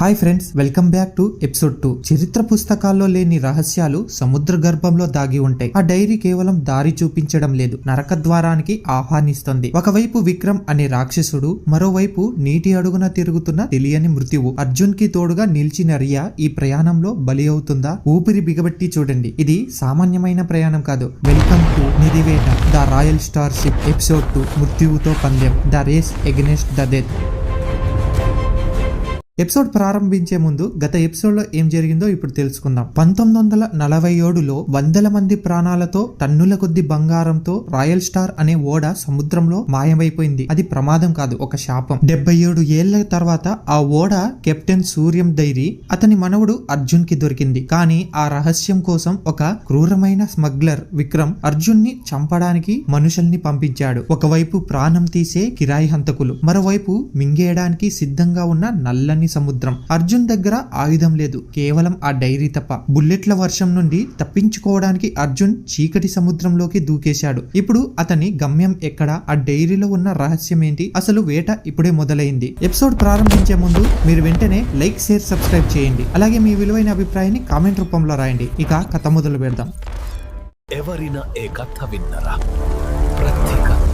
Hi friends, welcome back to episode 2. చరిత్ర పుస్తకాల్లో లేని రహస్యాలు సముద్ర గర్భంలో దాగి ఉంటాయి. ఆ డైరీ కేవలం దారి చూపించడం లేదు, నరక ద్వారానికి ఆహ్వానిస్తుంది. ఒకవైపు విక్రమ్ అనే రాక్షసుడు, మరోవైపు నీటి అడుగున తిరుగుతున్న తెలియని మృత్యువు. అర్జున్ కి తోడుగా నిలిచిన రియా ఈ ప్రయాణంలో బలి అవుతుందా? ఊపిరి బిగబట్టి చూడండి, ఇది సామాన్యమైన ప్రయాణం కాదు. Welcome to Nidhiveta, the royal star ship, episode 2, మృత్యువుతో పందెం, the race against the death. Episode ప్రారంభించే ముందు గత ఎపిసోడ్ లో ఏం జరిగిందో ఇప్పుడు తెలుసుకుందాం. 1947లో వందల మంది ప్రాణాలతో, టన్నుల కొద్ది బంగారంతో రాయల్ స్టార్ అనే ఓడ సముద్రంలో మాయమైపోయింది. అది ప్రమాదం కాదు, ఒక శాపం. 77 ఏళ్ల తర్వాత ఆ ఓడ కెప్టెన్ సూర్యం డైరీ, అతని మనవడు అర్జున్ కి దొరికింది. కానీ ఆ రహస్యం కోసం ఒక క్రూరమైన స్మగ్లర్ విక్రమ్ అర్జున్ ని చంపడానికి మనుషుల్ని పంపించాడు. ఒకవైపు ప్రాణం తీసే కిరాయి హంతకులు, మరోవైపు మింగేయడానికి సిద్ధంగా ఉన్న నల్లని సముద్రం. అర్జున్ దగ్గర ఆయుధం లేదు, కేవలం ఆ డైరీ తప్ప. బుల్లెట్ల వర్షం నుండి తప్పించుకోవడానికి అర్జున్ చీకటి సముద్రంలోకి దూకేశాడు. ఇప్పుడు అతని గమ్యం ఎక్కడ? ఆ డైరీలో ఉన్న రహస్యం ఏంటి? అసలు వేట ఇప్పుడే మొదలైంది. ఎపిసోడ్ ప్రారంభించే ముందు మీరు వెంటనే లైక్, షేర్, సబ్స్క్రైబ్ చేయండి. అలాగే మీ విలువైన అభిప్రాయాన్ని కామెంట్ రూపంలో రాయండి. ఇక కథ మొదలు పెడదాం. ఎవరైనా ఏ కథ విన్నరా? ప్రతి కథ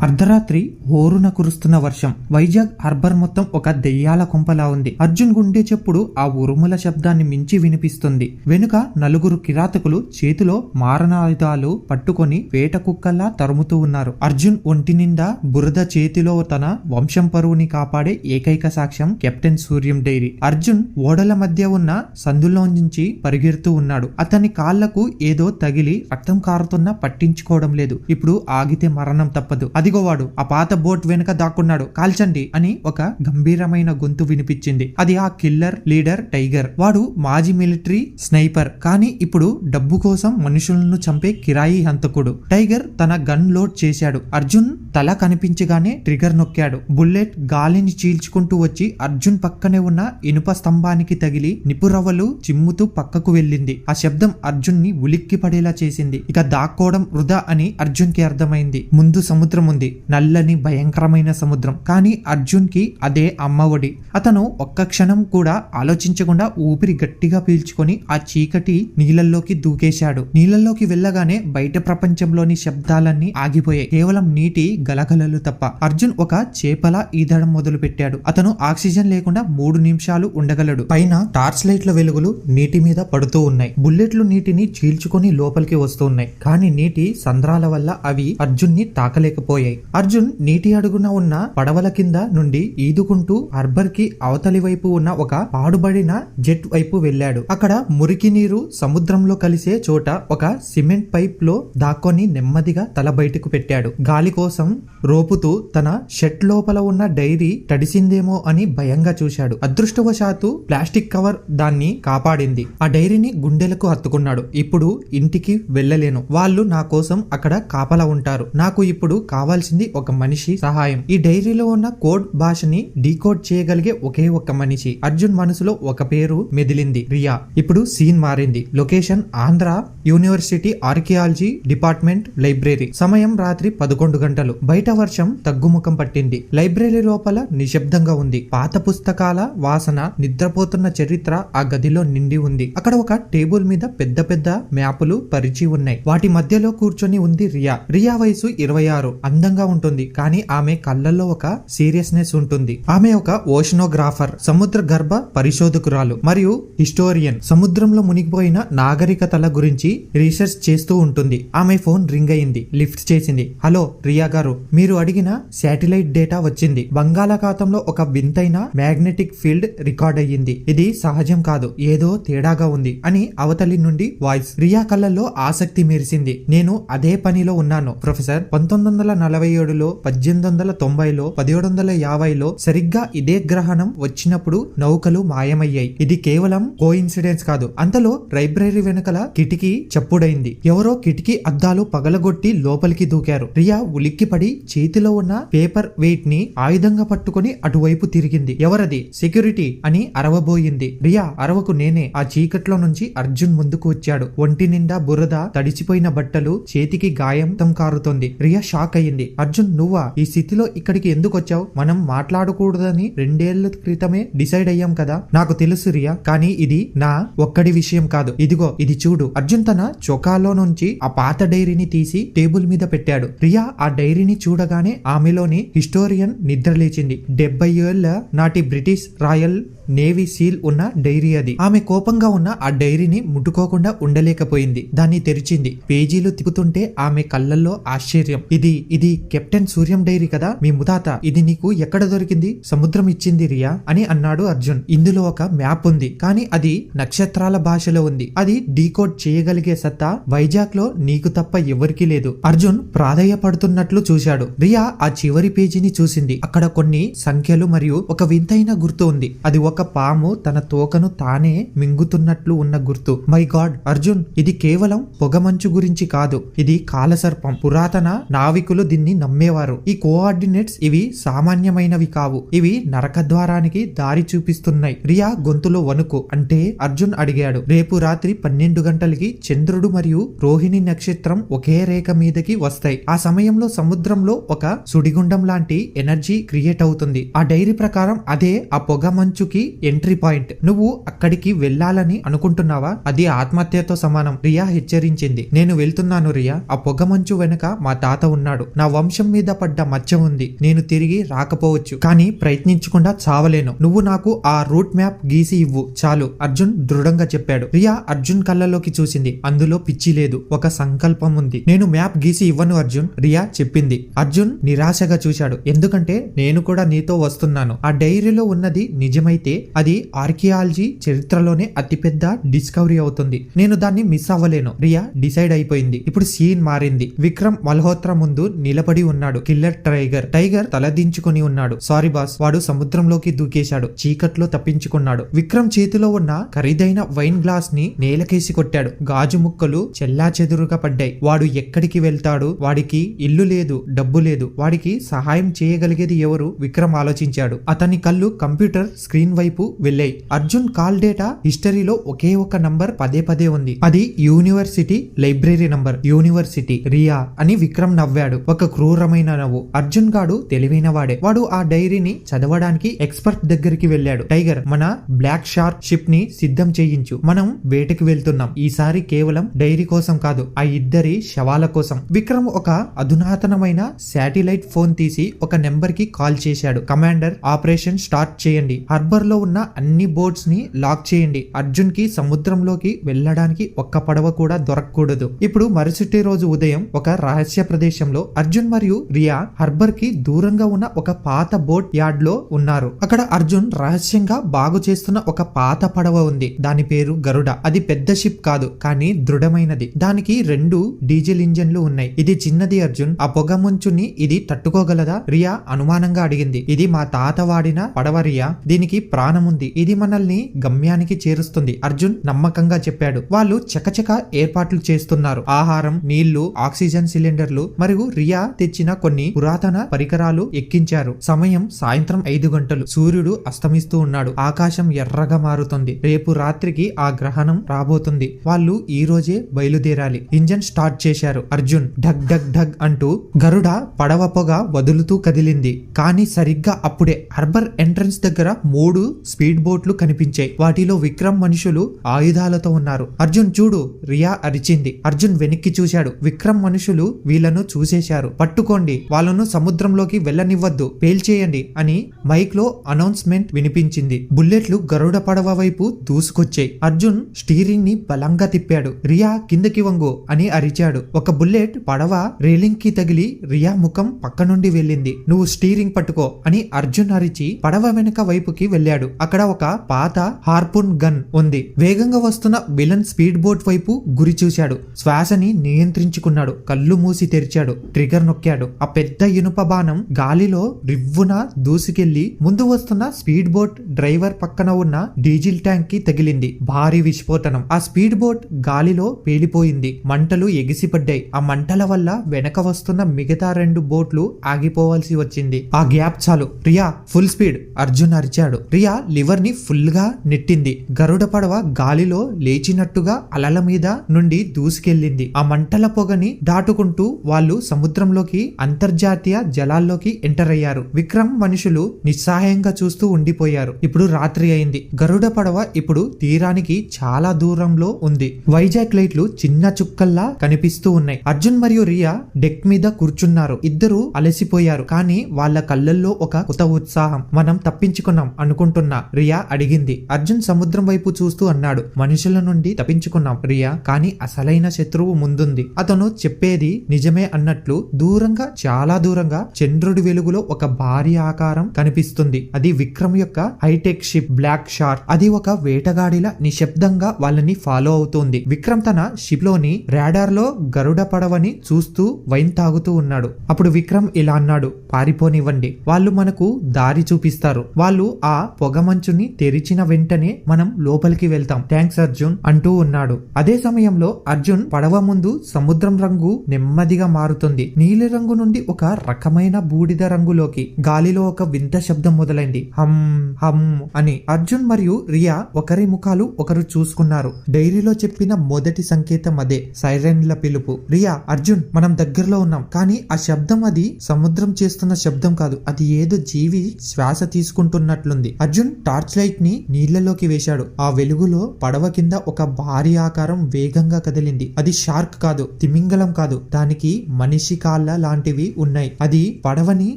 అర్ధరాత్రి హోరున కురుస్తున్న వర్షం. వైజాగ్ హార్బర్ మొత్తం ఒక దెయ్యాల కొంపలా ఉంది. అర్జున్ గుండె చెప్పుడు ఆ ఉరుముల శబ్దాన్ని మించి వినిపిస్తుంది. వెనుక నలుగురు కిరాతకులు చేతిలో మారణాయుధాలు పట్టుకొని వేట కుక్కల్లా తరుముతూ ఉన్నారు. అర్జున్ ఒంటి నిండా బురద, చేతిలో తన వంశం పరువుని కాపాడే ఏకైక సాక్ష్యం కెప్టెన్ సూర్యం డైరీ. అర్జున్ ఓడల మధ్య ఉన్న సందులో నుంచి పరిగెడుతూ ఉన్నాడు. అతని కాళ్లకు ఏదో తగిలి రక్తం కారుతున్నా పట్టించుకోవడం లేదు. ఇప్పుడు ఆగితే మరణం తప్పదు. అదిగోవాడు ఆ పాత బోట్ వెనుక దాక్కున్నాడు, కాల్చండి అని ఒక గంభీరమైన గొంతు వినిపించింది. అది ఆ కిల్లర్ లీడర్ టైగర్. వాడు మాజీ మిలిటరీ స్నైపర్, కానీ ఇప్పుడు డబ్బు కోసం మనుషులను చంపే కిరాయి హంతకుడు. టైగర్ తన గన్ లోడ్ చేశాడు. అర్జున్ తల కనిపించగానే ట్రిగర్ నొక్కాడు. బుల్లెట్ గాలిని చీల్చుకుంటూ వచ్చి అర్జున్ పక్కనే ఉన్న ఇనుప స్తంభానికి తగిలి నిపురవ్వలు చిమ్ముతూ పక్కకు వెళ్ళింది. ఆ శబ్దం అర్జున్ ని ఉలిక్కి పడేలా చేసింది. ఇక దాక్కోవడం వృధా అని అర్జున్ కి అర్థమైంది. ముందు సముద్రం ఉంది, నల్లని భయంకరమైన సముద్రం. కానీ అర్జున్ కి అదే అమ్మఒడి. అతను ఒక్క క్షణం కూడా ఆలోచించకుండా ఊపిరి గట్టిగా పీల్చుకొని ఆ చీకటి నీళ్ళల్లోకి దూకేశాడు. నీళ్ళల్లోకి వెళ్ళగానే బయట ప్రపంచంలోని శబ్దాలన్నీ ఆగిపోయాయి, కేవలం నీటి గలగలలు తప్ప. అర్జున్ ఒక చేపలా ఈదడం మొదలు పెట్టాడు. అతను ఆక్సిజన్ లేకుండా 3 నిమిషాలు ఉండగలడు. పైన టార్చ్ లైట్ల వెలుగులు నీటి మీద పడుతూ ఉన్నాయి. బుల్లెట్లు నీటిని చీల్చుకొని లోపలికి వస్తూ ఉన్నాయి. కానీ నీటి సంద్రాల వల్ల అవి అర్జున్ ని తాకలేకపోయాయి. అర్జున్ నీటి అడుగున ఉన్న పడవల కింద నుండి ఈదుకుంటూ హార్బర్ కి అవతలి వైపు ఉన్న ఒక పాడుబడిన జెట్ వైపు వెళ్ళాడు. అక్కడ మురికి నీరు సముద్రంలో కలిసే చోట ఒక సిమెంట్ పైప్ లో దాక్కొని నెమ్మదిగా తల బయటకు పెట్టాడు. గాలి కోసం రోపుతూ తన షర్ట్ లోపల ఉన్న డైరీ తడిసిందేమో అని భయంగా చూశాడు. అదృష్టవశాత్తు ప్లాస్టిక్ కవర్ దాన్ని కాపాడింది. ఆ డైరీని గుండెలకు హత్తుకున్నాడు. ఇప్పుడు ఇంటికి వెళ్ళలేను, వాళ్ళు నా కోసం అక్కడ కాపలా ఉంటారు. నాకు ఇప్పుడు కావాల్సింది ఒక మనిషి సహాయం. ఈ డైరీలో ఉన్న కోడ్ భాషని డీకోడ్ చేయగలిగే ఒకే ఒక్క మనిషి. అర్జున్ మనసులో ఒక పేరు మెదిలింది, రియా. ఇప్పుడు సీన్ మారింది. Location Andhra university archaeology department library. సమయం రాత్రి 11 గంటలు. బయట వర్షం తగ్గుముఖం పట్టింది. లైబ్రరీ లోపల నిశ్శబ్దంగా ఉంది. పాత పుస్తకాల వాసన, నిద్రపోతున్న చరిత్ర ఆ గదిలో నిండి ఉంది. అక్కడ ఒక టేబుల్ మీద పెద్ద పెద్ద మ్యాపులు పరిచి ఉన్నాయి. వాటి మధ్యలో కూర్చొని ఉంది రియా. రియా వయసు 26. అందంగా ఉంటుంది, కానీ ఆమె కళ్ళల్లో ఒక సీరియస్నెస్ ఉంటుంది. ఆమె ఒక ఓషనోగ్రాఫర్, సముద్ర గర్భ పరిశోధకురాలు మరియు హిస్టోరియన్. సముద్రంలో మునిగిపోయిన నాగరికతల గురించి రీసెర్చ్ చేస్తూ ఉంటుంది. ఆమె ఫోన్ రింగ్ అయింది. లిఫ్ట్ చేసింది. హలో రియా గారు, మీరు అడిగిన శాటిలైట్ డేటా వచ్చింది. బంగాళాఖాతంలో ఒక వింతైన మ్యాగ్నెటిక్ ఫీల్డ్ రికార్డ్ అయ్యింది. ఇది సహజం కాదు, ఏదో తేడాగా ఉంది అని అవతలి నుండి వాయిస్. రియా కళ్ళల్లో ఆసక్తి మెరిసింది. నేను అదే పనిలో ఉన్నాను ప్రొఫెసర్. 1940 1847లో 1890లో 1750లో సరిగ్గా ఇదే గ్రహణం వచ్చినప్పుడు నౌకలు మాయమయ్యాయి. ఇది కేవలం కోఇన్సిడెన్స్ కాదు. అంతలో లైబ్రరీ వెనకల కిటికీ చప్పుడైంది. ఎవరో కిటికీ అద్దాలు పగలగొట్టి లోపలికి దూకారు. రియా ఉలిక్కిపడి చేతిలో ఉన్న పేపర్ వెయిట్ ని ఆయుధంగా పట్టుకుని అటువైపు తిరిగింది. ఎవరది? సెక్యూరిటీ అని అరవబోయింది. రియా అరవకు, నేనే. ఆ చీకట్లో నుంచి అర్జున్ ముందుకు వచ్చాడు. ఒంటి నిండా బురద, తడిచిపోయిన బట్టలు, చేతికి గాయంతం కారుతోంది. రియా షాక్ అయ్యింది. అర్జున్, నువ్వా? ఈ స్థితిలో ఇక్కడికి ఎందుకు వచ్చావు? మనం మాట్లాడకూడదని 2 ఏళ్ల క్రితమే డిసైడ్ అయ్యాం కదా. నాకు తెలుసు రియా, కానీ ఇది నా ఒక్కడి విషయం కాదు. ఇదిగో ఇది చూడు. అర్జున్ తన చొక్కాలో నుంచి ఆ పాత డైరీని తీసి టేబుల్ మీద పెట్టాడు. రియా ఆ డైరీని చూడగానే ఆమెలోని హిస్టోరియన్ నిద్రలేచింది. 70 ఏళ్ల నాటి బ్రిటిష్ రాయల్ నేవీ సీల్ ఉన్న డైరీ అది. ఆమె కోపంగా ఉన్న ఆ డైరీని ముట్టుకోకుండా ఉండలేకపోయింది. దాన్ని తెరిచింది. పేజీలు తిప్పుతుంటే ఆమె కళ్ళల్లో ఆశ్చర్యం. ఇది కెప్టెన్ సూర్యం డైరీ కదా? మీ ముతాత. ఇది నీకు ఎక్కడ దొరికింది? సముద్రం ఇచ్చింది రియా అని అన్నాడు అర్జున్. ఇందులో ఒక మ్యాప్ ఉంది, కానీ అది నక్షత్రాల భాషలో ఉంది. అది డీకోడ్ చేయగలిగే సత్తా వైజాగ్ లో నీకు తప్ప ఎవరికీ లేదు. అర్జున్ ప్రాధేయపడుతున్నట్లు చూశాడు. రియా ఆ చివరి పేజీని చూసింది. అక్కడ కొన్ని సంఖ్యలు మరియు ఒక వింతైన గుర్తు ఉంది. అది ఒక పాము తన తోకను తానే మింగుతున్నట్లు ఉన్న గుర్తు. మై గాడ్ అర్జున్, ఇది కేవలం పొగమంచు గురించి కాదు. ఇది కాలసర్పం. పురాతన నావికులు దీన్ని నమ్మేవారు. ఈ కోఆర్డినేట్స్ ఇవి సామాన్యమైనవి కావు. ఇవి నరకద్వారానికి దారి చూపిస్తున్నాయి. రియా గొంతులో వణుకు. అంటే? అర్జున్ అడిగాడు. రేపు రాత్రి 12 గంటలకి చంద్రుడు మరియు రోహిణి నక్షత్రం ఒకే రేఖ మీదకి వస్తాయి. ఆ సమయంలో సముద్రంలో ఒక సుడిగుండం లాంటి ఎనర్జీ క్రియేట్ అవుతుంది. ఆ డైరీ ప్రకారం అదే ఆ పొగ మంచుకి ఎంట్రీ పాయింట్. నువ్వు అక్కడికి వెళ్ళాలని అనుకుంటున్నావా? అది ఆత్మహత్యతో సమానం. రియా హెచ్చరించింది. నేను వెళ్తున్నాను రియా. ఆ పొగ మంచు వెనక మా తాత ఉన్నాడు. నా వంశం మీద పడ్డ మచ్చ ఉంది. నేను తిరిగి రాకపోవచ్చు, కానీ ప్రయత్నించకుండా చావలేను. నువ్వు నాకు ఆ రూట్ మ్యాప్ గీసి ఇవ్వు చాలు, అర్జున్ దృఢంగా చెప్పాడు. రియా అర్జున్ కళ్ళలోకి చూసింది. అందులో పిచ్చి లేదు, ఒక సంకల్పం ఉంది. నేను మ్యాప్ గీసి ఇవ్వను అర్జున్, రియా చెప్పింది. అర్జున్ నిరాశగా చూశాడు. ఎందుకంటే నేను కూడా నీతో వస్తున్నాను. ఆ డైరీలో ఉన్నది నిజమైతే అది ఆర్కియాలజీ చరిత్రలోనే అతిపెద్ద డిస్కవరీ అవుతుంది. నేను దాన్ని మిస్ అవ్వలేను. రియా డిసైడ్ అయిపోయింది. ఇప్పుడు సీన్ మారింది. విక్రమ్ మల్హోత్రా ముందు నిలబడి ఉన్నాడు. కిల్లర్ టైగర్ తలదించుకొని ఉన్నాడు. సారీ బాస్, వాడు సముద్రంలోకి దూకేశాడు. చీకట్లో తప్పించుకున్నాడు. విక్రమ్ చేతిలో ఉన్న ఖరీదైన వైన్ గ్లాస్ ని నేలకేసి కొట్టాడు. గాజు ముక్కలు చెల్లాచెదురుగా పడ్డాయి. వాడు ఎక్కడికి వెళ్తాడు? వాడికి ఇల్లు లేదు, డబ్బు లేదు. వాడికి సహాయం చేయగలిగేది ఎవరు? విక్రమ్ ఆలోచించాడు. అతని కళ్ళు కంప్యూటర్ స్క్రీన్ వైపు వెళ్ళాయి. అర్జున్ కాల్ డేటా హిస్టరీలో ఒకే ఒక నంబర్ పదే ఉంది. అది university library number. University. Riya అని విక్రమ్ నవ్వాడు. ఒక క్రూరమైన నవ్వు. అర్జున్ గాడు తెలివైన వాడే. వాడు ఆ డైరీని చదవడానికి ఎక్స్పర్ట్ దగ్గరికి వెళ్ళాడు. టైగర్, మన బ్లాక్ షార్క్ షిప్ ని సిద్ధం చేయించు. మనం వేటకి వెళ్తున్నాం. ఈసారి కేవలం డైరీ కోసం కాదు, ఆ ఇద్దరి శవాల కోసం. విక్రమ్ ఒక అధునాతనమైన శాటిలైట్ ఫోన్ తీసి ఒక నెంబర్ కి కాల్ చేశాడు. కమాండర్, ఆపరేషన్ స్టార్ట్ చేయండి. హార్బర్ లో ఉన్న అన్ని బోట్స్ ని లాక్ చేయండి. అర్జున్ కి సముద్రంలోకి వెళ్ళడానికి ఒక్క పడవ కూడా దొరకకూడదు. ఇప్పుడు మరుసటి రోజు ఉదయం ఒక రహస్య ప్రదేశంలో అర్జున్ మరియు రియా హార్బర్ కి దూరంగా ఉన్న ఒక పాత బోట్ యార్డ్ లో ఉన్నారు. అక్కడ అర్జున్ రహస్యంగా బాగు చేస్తున్న ఒక పాత పడవ ఉంది. దాని పేరు గరుడ. అది పెద్ద షిప్ కాదు, కానీ దృఢమైనది. దానికి 2 డీజిల్ ఇంజన్లు ఉన్నాయి. ఇది చిన్నది అర్జున్. ఆ పొగ మంచుని ఇది తట్టుకోగలదా? రియా అనుమానంగా అడిగింది. ఇది మా తాత వాడిన పడవ రియా. దీనికి ప్రాణం ఉంది. ఇది మనల్ని గమ్యానికి చేరుస్తుంది, అర్జున్ నమ్మకంగా చెప్పాడు. వాళ్ళు చకచక ఏర్పాట్లు చేస్తున్నారు. ఆహారం, నీళ్లు, ఆక్సిజన్ సిలిండర్లు మరియు రియా తెచ్చిన కొన్ని పురాతన పరికరాలు ఎక్కించారు. సమయం సాయంత్రం 5 గంటలు. సూర్యుడు అస్తమిస్తూ ఉన్నాడు. ఆకాశం ఎర్రగా మారుతుంది. రేపు రాత్రికి ఆ గ్రహణం రాబోతుంది. వాళ్ళు ఈ రోజే బయలుదేరాలి. ఇంజన్ స్టార్ట్ చేశారు. అర్జున్ ఢగ్ ఢగ్ ఢగ్ అంటూ గరుడ పడవ పొగ వదులుతూ కదిలింది. కానీ సరిగ్గా అప్పుడే హార్బర్ ఎంట్రన్స్ దగ్గర 3 స్పీడ్ బోట్లు కనిపించాయి. వాటిలో విక్రమ్ మనుషులు ఆయుధాలతో ఉన్నారు. అర్జున్ చూడు, రియా అరిచింది. అర్జున్ వెనక్కి చూశాడు. విక్రమ్ మనుషులు వీళ్లను చూసేశారు. పట్టుకోండి, వాళ్ళను సముద్రంలోకి వెళ్ళనివ్వద్దు, పేల్చేయండి అని మైక్ లో అనౌన్స్మెంట్ వినిపించింది. బుల్లెట్లు గరుడ పడవ వైపు దూసుకొచ్చాయి. అర్జున్ స్టీరింగ్ ని బలంగా తిప్పాడు. రియా కిందకి వంగు అని అరిచాడు. ఒక బుల్లెట్ పడవ రేలింగ్ కి తగిలి రియా ముఖం పక్క నుండి వెళ్ళింది. నువ్వు స్టీరింగ్ పట్టుకో అని అర్జున్ అరిచి పడవ వెనక వైపుకి వెళ్ళాడు. వెళ్ళాడు. అక్కడ ఒక పాత హార్పూన్ గన్ ఉంది. వేగంగా వస్తున్న విలన్ స్పీడ్ బోట్ వైపు గురి చూశాడు. శ్వాసని నియంత్రించుకున్నాడు. కళ్ళు మూసి తెరిచాడు. ట్రిగర్ నొక్కాడు. ఆ పెద్ద ఇనుప బాణం గాలిలో రివ్వున దూసుకెళ్లి ముందు వస్తున్న స్పీడ్ బోట్ డ్రైవర్ పక్కన ఉన్న డీజిల్ ట్యాంక్ కి తగిలింది. భారీ విస్ఫోటనం. ఆ స్పీడ్ బోట్ గాలిలో పేలిపోయింది. మంటలు ఎగిసిపడ్డాయి. ఆ మంటల వల్ల వెనక వస్తున్న మిగతా 2 బోట్లు ఆగిపోవాల్సి వచ్చింది. ఆ గ్యాప్ చాలు. Riya full speed! అర్జున్ అరిచాడు. రియా లివర్ ని ఫుల్ గా నెట్టింది. గరుడ పడవ గాలిలో లేచినట్టుగా అలల మీద నుండి దూసుకెళ్లింది. ఆ మంటల పొగని దాటుకుంటూ వాళ్ళు సముద్రంలోకి, అంతర్జాతీయ జలాల్లోకి ఎంటర్ అయ్యారు. విక్రమ్ మనుషులు నిస్సహాయంగా చూస్తూ ఉండిపోయారు. ఇప్పుడు రాత్రి అయింది. గరుడ పడవ ఇప్పుడు తీరానికి చాలా దూరంలో ఉంది. వైజాగ్ లైట్లు చిన్న చుక్కల్లా కనిపిస్తూ ఉన్నాయి. అర్జున్ మరియు రియా డెక్ మీద కూర్చున్నారు. ఇద్దరు అలసిపోయారు. కానీ వాళ్ళ కళ్ళల్లో ఒక కొత్త ఉత్సాహం. మనం తప్పించుకున్నాం అనుకుంటున్నా రియా అడిగింది. అర్జున్ సముద్రం వైపు చూస్తూ అన్నాడు, మనుషుల నుండి తప్పించుకున్నాం రియా, కానీ అసలైన శత్రువు ముందుంది. అతను చెప్పేది నిజమే అన్నట్లు దూరంగా, చాలా దూరంగా చంద్రుడి వెలుగులో ఒక భారీ ఆకారం కనిపిస్తుంది. అది విక్రమ్ యొక్క హైటెక్ షిప్ బ్లాక్ షార్క్. అది ఒక వేటగాడిలా నిశ్శబ్దంగా వాళ్ళని ఫాలో అవుతుంది. విక్రమ్ తన షిప్ లోని రాడార్ లో గరుడ పడవని చూస్తూ వైన్ తాగుతూ ఉన్నాడు. అప్పుడు విక్రమ్ ఇలా అన్నాడు, పారిపోనివ్వండి, వాళ్ళు మనకు దారి చూపిస్తారు. వాళ్ళు ఆ పొగమంచుని తెరిచిన వెంటనే మనం లోపలికి వెళ్తాం. థ్యాంక్స్ అర్జున్ అంటూ ఉన్నాడు. అదే సమయంలో అర్జున్ పడవ ముందు సముద్రం రంగు నెమ్మదిగా మారుతుంది. నీలి రంగు నుండి ఒక రకమైన బూడిద రంగులోకి. గాలిలో ఒక వింత శబ్దం మొదలైంది. హమ్ హమ్ అని. అర్జున్ మరియు రియా ఒకరి ముఖాలు ఒకరు చూసుకున్నారు. డైరీలో చెప్పిన మొదటి సంకేతం అదే, సైరన్ల పిలుపు. రియా, అర్జున్, మనం దగ్గరలో ఉన్నాం. కానీ ఆ శబ్దం అది సముద్రం చేస్తున్న శబ్దం కాదు. అది ఏదో జీవి శ్వాస తీసుకుంటున్నట్లుంది. అర్జున్ టార్చ్ లైట్ ని నీళ్లలోకి వేశాడు. ఆ వెలుగులో పడవ కింద ఒక భారీ ఆకారం వేగంగా కదిలింది. అది షార్క్ కాదు, తిమింగలం కాదు. దానికి మనిషి కాళ్ళ లాంటివి ఉన్నాయి. అది పడవని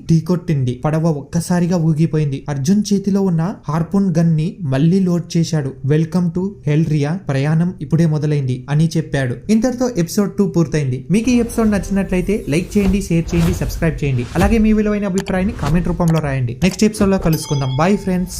ఢీకొట్టింది. పడవ ఒక్కసారిగా ఊగిపోయింది. అర్జున్ చేతిలో ఉన్న హార్పూన్ గన్ ని మళ్లీ లోడ్ చేశాడు. వెల్కమ్ టు హెల్ రియా, ప్రయాణం ఇప్పుడే మొదలైంది అని చెప్పాడు. ఇంతటితో ఎపిసోడ్ 2 పూర్తయింది. మీకు ఈ ఎపిసోడ్ నచ్చినట్లయితే లైక్ చేయండి, షేర్ చేయండి, సబ్స్క్రైబ్ చేయండి. అలాగే మీ విలువైన అభిప్రాయాన్ని కామెంట్ రూపంలో రాయండి. నెక్స్ట్ ఎపిసోడ్ లో కలుసుకుందాం. Bye friends.